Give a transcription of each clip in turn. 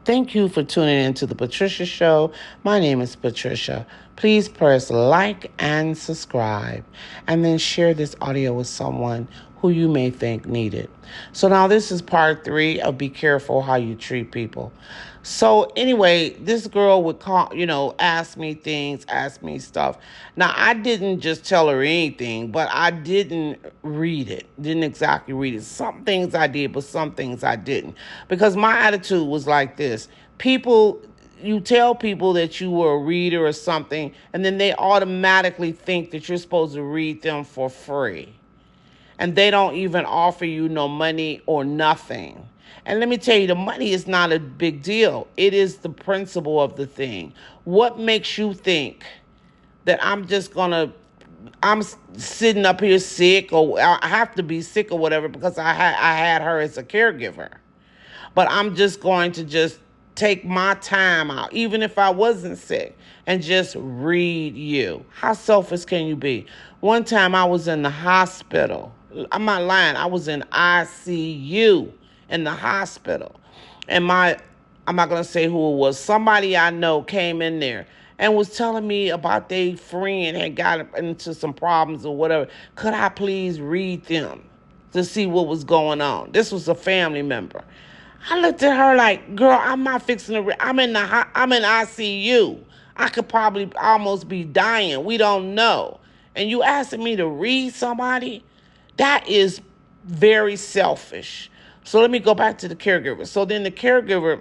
Thank you for tuning in to the Patricia Show. My name is Patricia. Please press like and subscribe, and then share this audio with someone who you may think need it. So now this is part 3 of Be Careful How You Treat People. So anyway, this girl would call, ask me things, ask me stuff. Now I didn't just tell her anything, but I didn't read it. Didn't exactly read it. Some things I did, but some things I didn't. Because my attitude was like this. People, you tell people that you were a reader or something, and then they automatically think that you're supposed to read them for free. And they don't even offer you no money or nothing. And let me tell you, the money is not a big deal. It is the principle of the thing. What makes you think that I'm sitting up here sick, or I have to be sick or whatever because I had her as a caregiver? But I'm just going to just take my time out, even if I wasn't sick, and just read you. How selfish can you be? One time I was in the hospital. I'm not lying. I was in ICU in the hospital. And I'm not going to say who it was. Somebody I know came in there and was telling me about their friend had got into some problems or whatever. Could I please read them to see what was going on? This was a family member. I looked at her like, girl, I'm not fixing to. I'm in ICU. I could probably almost be dying. We don't know. And you asking me to read somebody? That is very selfish. So let me go back to the caregiver. So then the caregiver,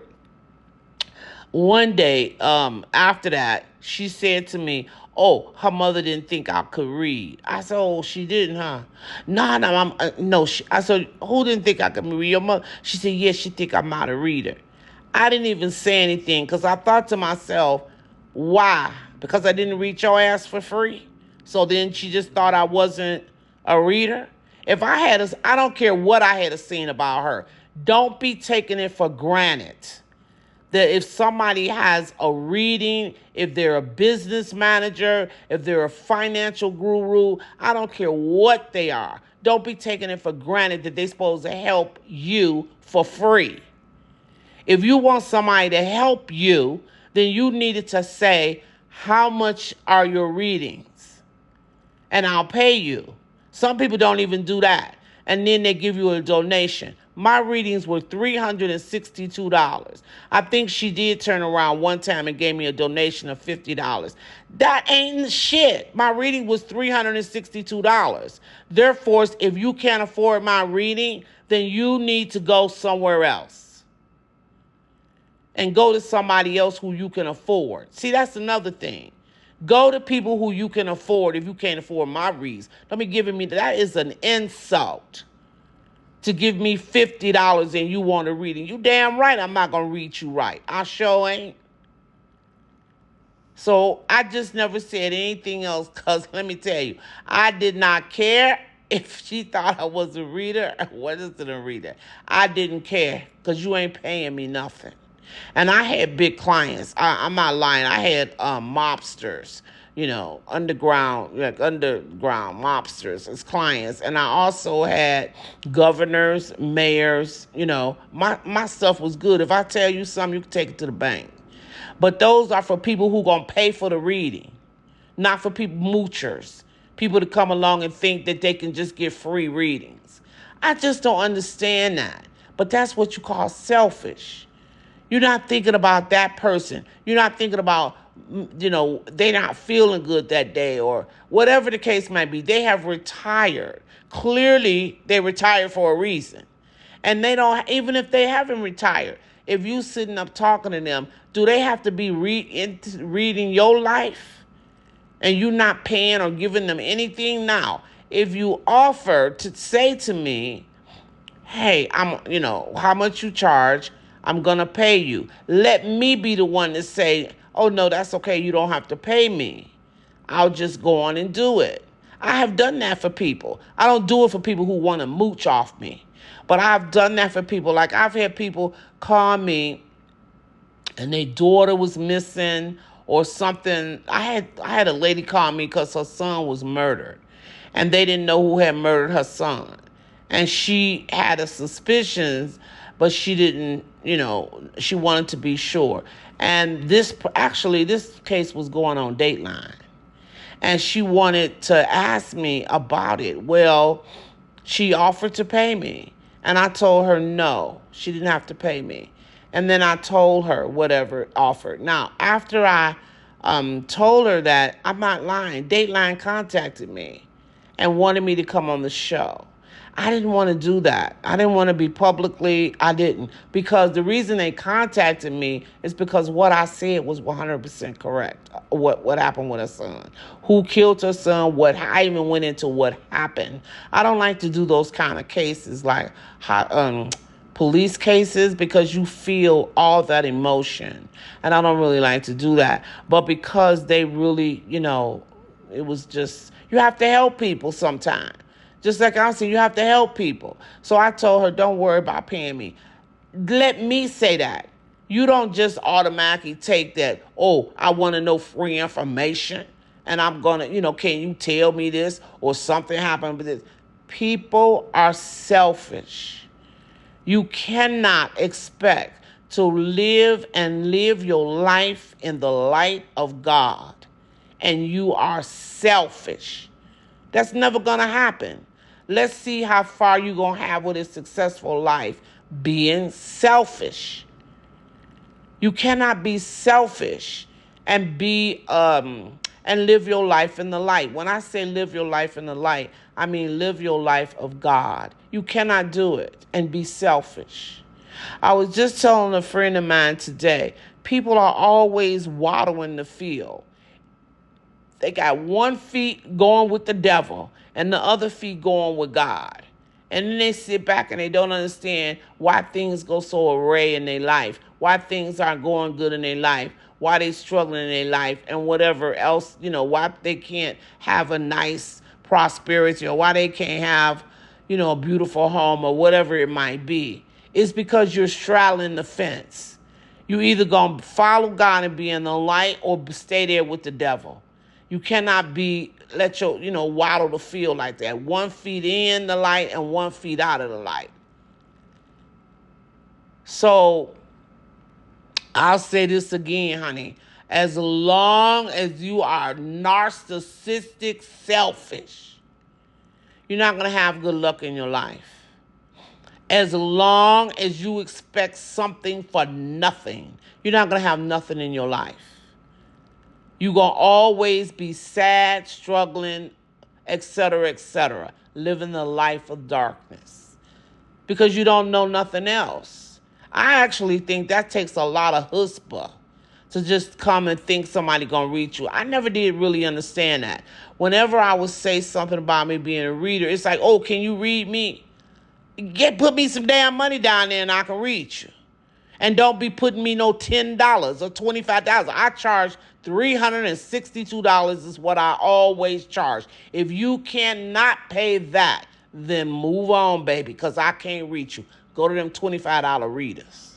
one day after that, she said to me, oh, her mother didn't think I could read. I said, oh, she didn't, huh? No. I said, who didn't think I could read? Your mother? She said, yes, she think I'm not a reader. I didn't even say anything because I thought to myself, why? Because I didn't read your ass for free? So then she just thought I wasn't a reader? If I don't care what I had seen about her. Don't be taking it for granted that if somebody has a reading, if they're a business manager, if they're a financial guru, I don't care what they are. Don't be taking it for granted that they're supposed to help you for free. If you want somebody to help you, then you needed to say, how much are your readings? And I'll pay you. Some people don't even do that. And then they give you a donation. My readings were $362. I think she did turn around one time and gave me a donation of $50. That ain't shit. My reading was $362. Therefore, if you can't afford my reading, then you need to go somewhere else. And go to somebody else who you can afford. See, that's another thing. Go to people who you can afford if you can't afford my reads. Don't be giving me that is an insult to give me $50 and you want to read it. You damn right I'm not going to read you right. I sure ain't. So I just never said anything else because let me tell you, I did not care if she thought I was a reader or wasn't a reader. I didn't care because you ain't paying me nothing. And I had big clients. I'm not lying. I had mobsters, underground mobsters as clients. And I also had governors, mayors. My stuff was good. If I tell you something, you can take it to the bank. But those are for people who going to pay for the reading, not for people, moochers, people to come along and think that they can just get free readings. I just don't understand that. But that's what you call selfish. You're not thinking about that person. You're not thinking about, they're not feeling good that day or whatever the case might be. They have retired. Clearly, they retired for a reason. And they don't, even if they haven't retired, if you sitting up talking to them, do they have to be reading your life and you not paying or giving them anything? Now, if you offer to say to me, hey, how much you charge, I'm going to pay you. Let me be the one to say, oh, no, that's okay. You don't have to pay me. I'll just go on and do it. I have done that for people. I don't do it for people who want to mooch off me. But I've done that for people. Like I've had people call me and their daughter was missing or something. I had a lady call me because her son was murdered. And they didn't know who had murdered her son. And she had a suspicion, but she didn't she wanted to be sure. And this case was going on Dateline. And she wanted to ask me about it. Well, she offered to pay me. And I told her no, she didn't have to pay me. And then I told her whatever offered. Now, after I told her that, I'm not lying, Dateline contacted me and wanted me to come on the show. I didn't want to do that. I didn't want to be publicly. I didn't. Because the reason they contacted me is because what I said was 100% correct. What happened with her son. Who killed her son. I even went into what happened. I don't like to do those kind of cases like police cases because you feel all that emotion. And I don't really like to do that. But because they really, it was just, you have to help people sometimes. Just like I said, you have to help people. So I told her, don't worry about paying me. Let me say that. You don't just automatically take that, oh, I want to know free information. And I'm going to, can you tell me this? Or something happened with this. People are selfish. You cannot expect to live your life in the light of God. And you are selfish. That's never going to happen. Let's see how far you're going to have with a successful life being selfish. You cannot be selfish and and live your life in the light. When I say live your life in the light, I mean live your life of God. You cannot do it and be selfish. I was just telling a friend of mine today, people are always waddling the field. They got one feet going with the devil and the other feet going with God. And then they sit back and they don't understand why things go so array in their life, why things aren't going good in their life, why they struggling in their life, and whatever else, why they can't have a nice prosperity or why they can't have, a beautiful home or whatever it might be. It's because you're straddling the fence. You either going to follow God and be in the light or stay there with the devil. You cannot let your, waddle the field like that. 1 foot in the light and 1 foot out of the light. So I'll say this again, honey. As long as you are narcissistic, selfish, you're not going to have good luck in your life. As long as you expect something for nothing, you're not going to have nothing in your life. You're going to always be sad, struggling, etc., living the life of darkness because you don't know nothing else. I actually think that takes a lot of chutzpah to just come and think somebody going to read you. I never did really understand that. Whenever I would say something about me being a reader, it's like, oh, can you read me? Put me some damn money down there and I can read you. And don't be putting me no $10 or $25. I charge $362 is what I always charge. If you cannot pay that, then move on, baby, because I can't reach you. Go to them $25 readers.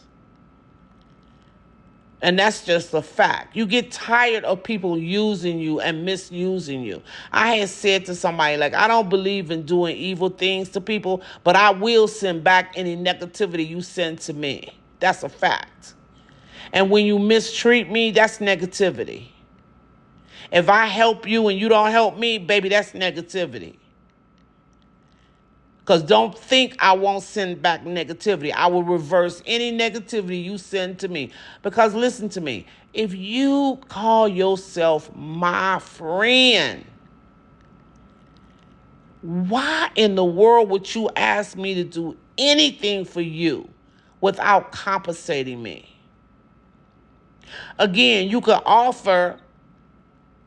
And that's just a fact. You get tired of people using you and misusing you. I had said to somebody, I don't believe in doing evil things to people, but I will send back any negativity you send to me. That's a fact. And when you mistreat me, that's negativity. If I help you and you don't help me, baby, that's negativity. Because don't think I won't send back negativity. I will reverse any negativity you send to me. Because listen to me. If you call yourself my friend, why in the world would you ask me to do anything for you without compensating me? Again, you could offer,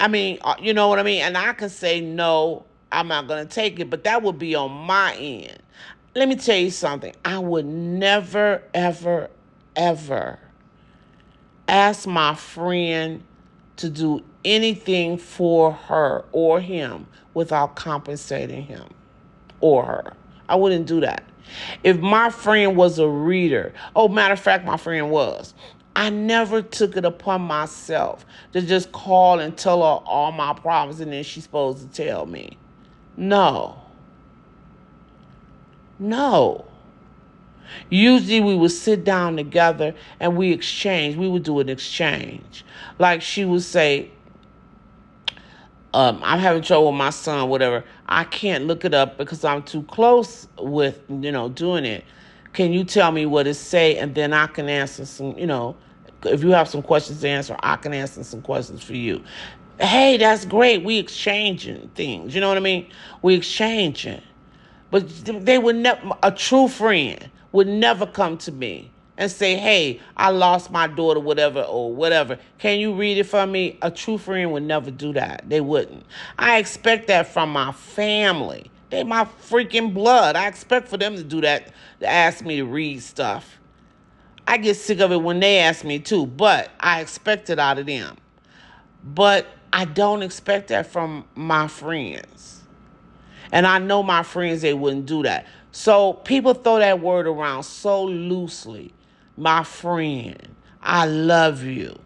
you know what I mean? And I could say, no, I'm not going to take it, but that would be on my end. Let me tell you something. I would never, ever, ever ask my friend to do anything for her or him without compensating him or her. I wouldn't do that. If my friend was a reader, matter of fact, my friend was, I never took it upon myself to just call and tell her all my problems and then she's supposed to tell me. No. Usually we would sit down together and we exchange. We would do an exchange. Like she would say, I'm having trouble with my son, whatever. I can't look it up because I'm too close with, doing it. Can you tell me what it say? And then I can answer some, if you have some questions to answer, I can answer some questions for you. Hey, that's great. We exchanging things. You know what I mean? We exchanging. But they would never, a true friend would never come to me and say, hey, I lost my daughter, whatever, or whatever. Can you read it for me? A true friend would never do that. They wouldn't. I expect that from my family. They my freaking blood. I expect for them to do that, to ask me to read stuff. I get sick of it when they ask me too, but I expect it out of them. But I don't expect that from my friends. And I know my friends, they wouldn't do that. So people throw that word around so loosely. My friend, I love you.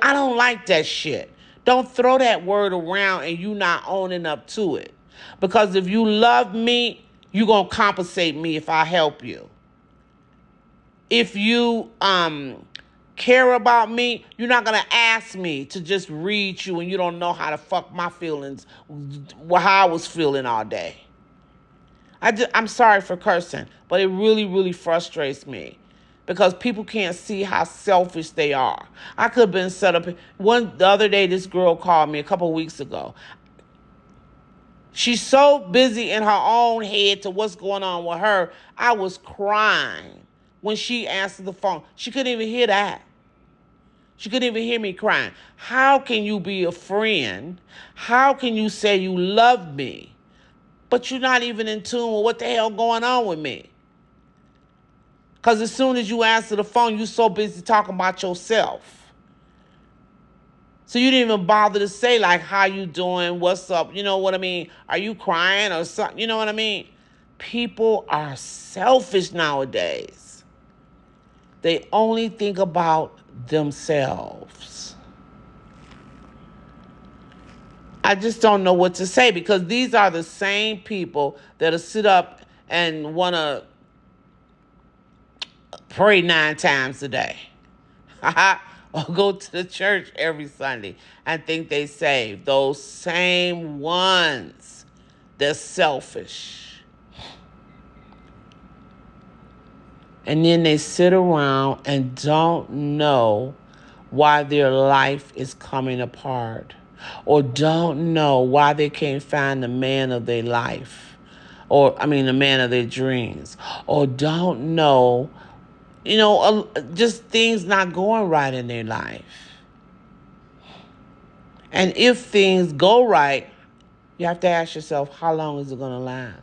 I don't like that shit. Don't throw that word around and you not owning up to it. Because if you love me, you're going to compensate me if I help you. If you care about me, you're not going to ask me to just read you and you don't know how to fuck my feelings, how I was feeling all day. I'm sorry for cursing, but it really, really frustrates me because people can't see how selfish they are. I could have been set up. The other day, this girl called me a couple of weeks ago. She's so busy in her own head to what's going on with her. I was crying when she answered the phone. She couldn't even hear that. She couldn't even hear me crying. How can you be a friend? How can you say you love me, but you're not even in tune with what the hell going on with me? Because as soon as you answer the phone, you're so busy talking about yourself. So you didn't even bother to say, like, how you doing? What's up? You know what I mean? Are you crying or something? You know what I mean? People are selfish nowadays. They only think about themselves. I just don't know what to say because these are the same people that'll sit up and want to pray 9 times a day. Or go to the church every Sunday and think they saved. Those same ones, they're selfish. And then they sit around and don't know why their life is coming apart. Or don't know why they can't find the man of their life. The man of their dreams. Or don't know, just things not going right in their life. And if things go right, you have to ask yourself, how long is it going to last?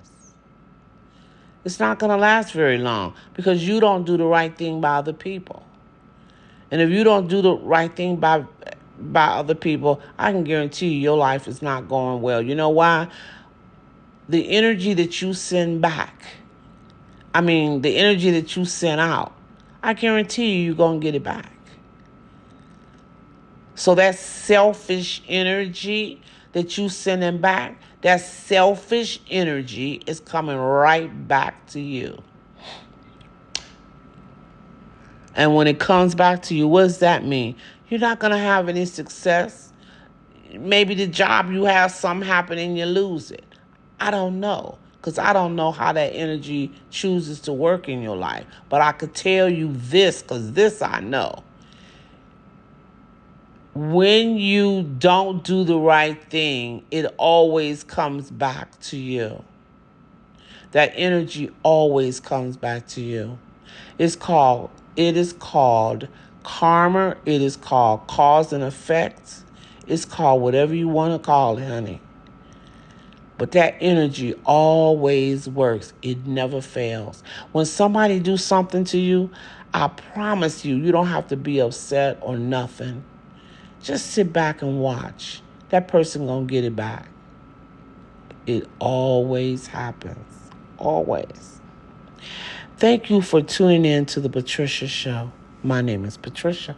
It's not going to last very long because you don't do the right thing by other people. And if you don't do the right thing by other people, I can guarantee you your life is not going well. You know why? The energy that you send back, the energy that you send out, I guarantee you're going to get it back. So that selfish energy that you sending back, that selfish energy is coming right back to you. And when it comes back to you, what does that mean? You're not going to have any success. Maybe the job you have, something happen and you lose it. I don't know. Because I don't know how that energy chooses to work in your life. But I could tell you this, because this I know. When you don't do the right thing, it always comes back to you. That energy always comes back to you. It is called karma. It is called cause and effect. It's called whatever you want to call it, honey. But that energy always works. It never fails. When somebody do something to you, I promise you, you don't have to be upset or nothing. Just sit back and watch. That person gonna get it back. It always happens. Always. Thank you for tuning in to the Patricia Show. My name is Patricia.